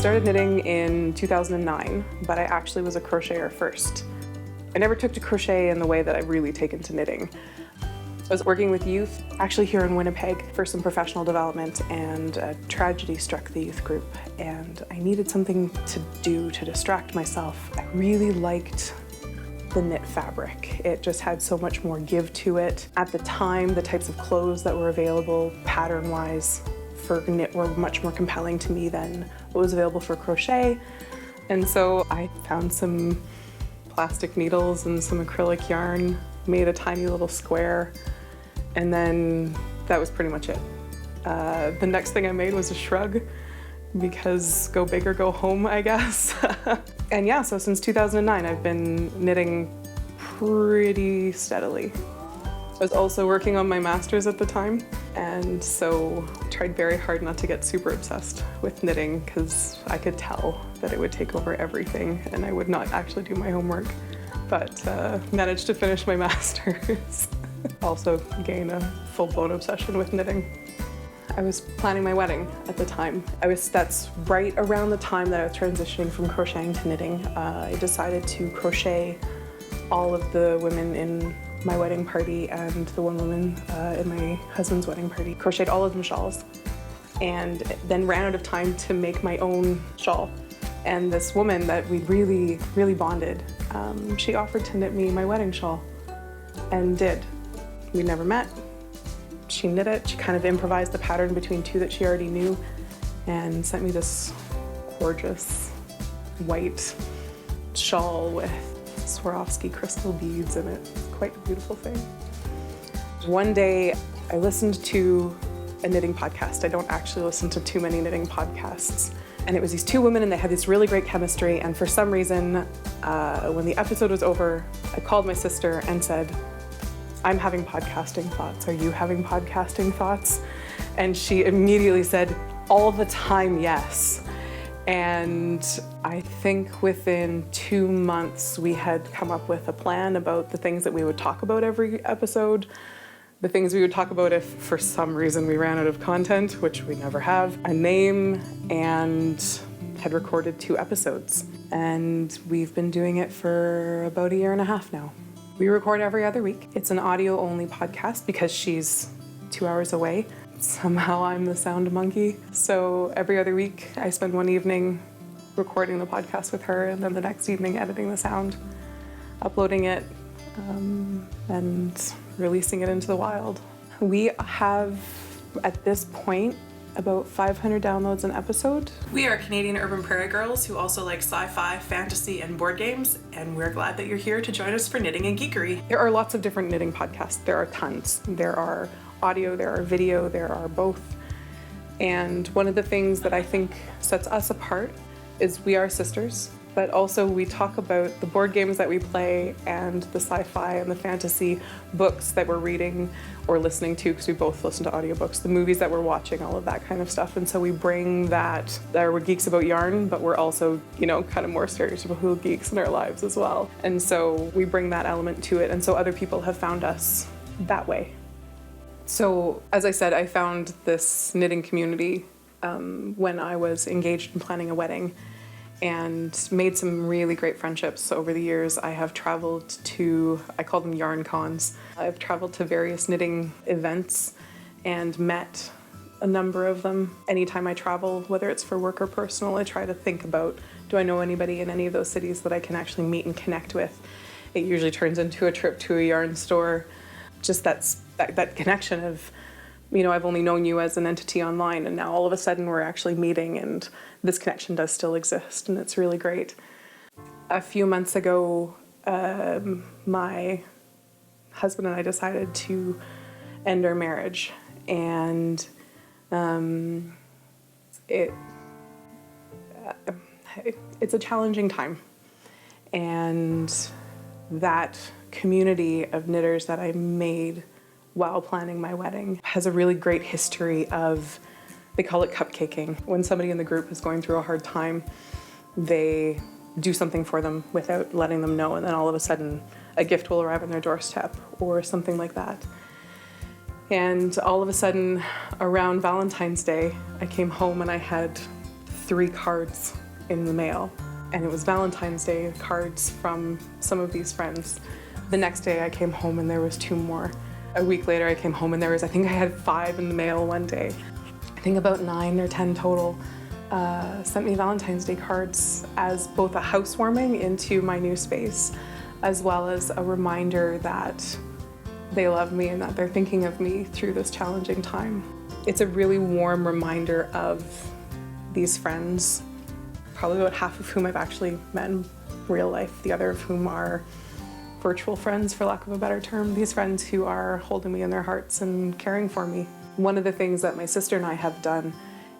started knitting in 2009, but I actually was a crocheter first. I never took to crochet in the way that I've really taken to knitting. I was working with youth, actually here in Winnipeg, for some professional development, and a tragedy struck the youth group, and I needed something to do to distract myself. I really liked the knit fabric. It just had so much more give to it. At the time, the types of clothes that were available pattern-wise for knit were much more compelling to me than what was available for crochet. And so I found some plastic needles and some acrylic yarn, made a tiny little square, and then that was pretty much it. The next thing I made was a shrug, because go big or go home, I guess. And yeah, so since 2009, I've been knitting pretty steadily. I was also working on my master's at the time, and so tried very hard not to get super obsessed with knitting, because I could tell that it would take over everything and I would not actually do my homework, but managed to finish my master's. Also gain a full-blown obsession with knitting. I was planning my wedding at the time. That's right around the time that I was transitioning from crocheting to knitting. I decided to crochet all of the women in my wedding party and the one woman in my husband's wedding party. Crocheted all of them shawls, and then ran out of time to make my own shawl. And this woman that we really, really bonded, she offered to knit me my wedding shawl, and did. We never met. She knit it. She kind of improvised the pattern between two that she already knew and sent me this gorgeous white shawl with Swarovski crystal beads in it. It's quite a beautiful thing. One day I listened to a knitting podcast. I don't actually listen to too many knitting podcasts. And it was these two women, and they had this really great chemistry. And for some reason, when the episode was over, I called my sister and said, "I'm having podcasting thoughts. Are you having podcasting thoughts?" And she immediately said, "All the time, yes." And I think within 2 months, we had come up with a plan about the things that we would talk about every episode, the things we would talk about if for some reason we ran out of content, which we never have, a name, and had recorded 2 episodes. And we've been doing it for about 1.5 years now. We record every other week. It's an audio-only podcast because she's 2 hours away. Somehow I'm the sound monkey. So every other week I spend one evening recording the podcast with her, and then the next evening editing the sound, uploading it, and releasing it into the wild. We have, at this point, about 500 downloads an episode. We are Canadian Urban Prairie Girls who also like sci-fi, fantasy, and board games, and we're glad that you're here to join us for Knitting and Geekery. There are lots of different knitting podcasts. There are tons. There are audio, there are video, there are both. And one of the things that I think sets us apart is we are sisters, but also we talk about the board games that we play and the sci-fi and the fantasy books that we're reading or listening to, because we both listen to audiobooks, the movies that we're watching, all of that kind of stuff. And so we bring that we're geeks about yarn, but we're also, kind of more stereotypical geeks in our lives as well. And so we bring that element to it. And so other people have found us that way. So as I said, I found this knitting community when I was engaged in planning a wedding, and made some really great friendships over the years. I have traveled to, I call them yarn cons. I've traveled to various knitting events and met a number of them. Anytime I travel, whether it's for work or personal, I try to think about, do I know anybody in any of those cities that I can actually meet and connect with? It usually turns into a trip to a yarn store. Just that connection of, I've only known you as an entity online, and now all of a sudden we're actually meeting, and this connection does still exist, and it's really great. A few months ago, my husband and I decided to end our marriage, and it's a challenging time. And that community of knitters that I made while planning my wedding has a really great history of, they call it cupcaking. When somebody in the group is going through a hard time, they do something for them without letting them know, and then all of a sudden a gift will arrive on their doorstep or something like that. And all of a sudden, around Valentine's Day, I came home and I had 3 cards in the mail, and it was Valentine's Day cards from some of these friends. The next day I came home and there was 2 more. A week later I came home and there was, I think I had 5 in the mail one day. I think about 9 or 10 total sent me Valentine's Day cards as both a housewarming into my new space, as well as a reminder that they love me and that they're thinking of me through this challenging time. It's a really warm reminder of these friends, probably about half of whom I've actually met in real life, the other of whom are virtual friends, for lack of a better term. These friends who are holding me in their hearts and caring for me. One of the things that my sister and I have done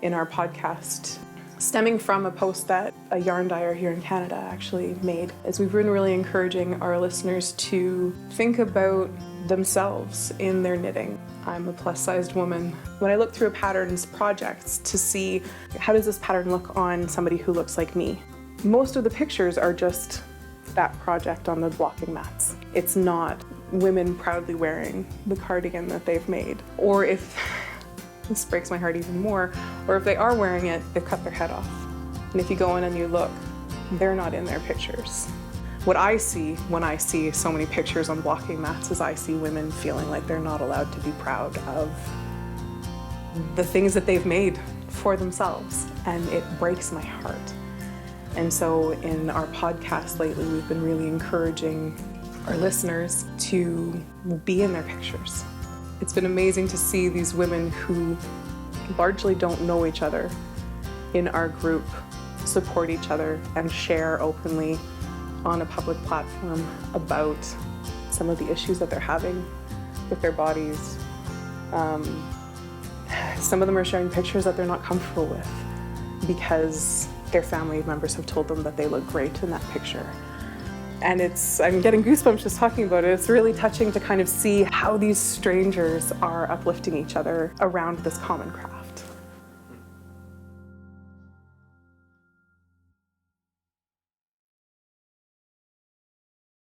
in our podcast, stemming from a post that a yarn dyer here in Canada actually made, is we've been really encouraging our listeners to think about themselves in their knitting. I'm a plus-sized woman. When I look through a pattern's projects to see how does this pattern look on somebody who looks like me, most of the pictures are just that project on the blocking mats. It's not women proudly wearing the cardigan that they've made. Or if, this breaks my heart even more, or if they are wearing it, they've cut their head off. And if you go in and you look, they're not in their pictures. What I see when I see so many pictures on blocking mats is I see women feeling like they're not allowed to be proud of the things that they've made for themselves, and it breaks my heart. And so in our podcast lately, we've been really encouraging our listeners to be in their pictures. It's been amazing to see these women who largely don't know each other in our group support each other and share openly on a public platform about some of the issues that they're having with their bodies. Some of them are sharing pictures that they're not comfortable with because their family members have told them that they look great in that picture. And I'm getting goosebumps just talking about it. It's really touching to kind of see how these strangers are uplifting each other around this common craft.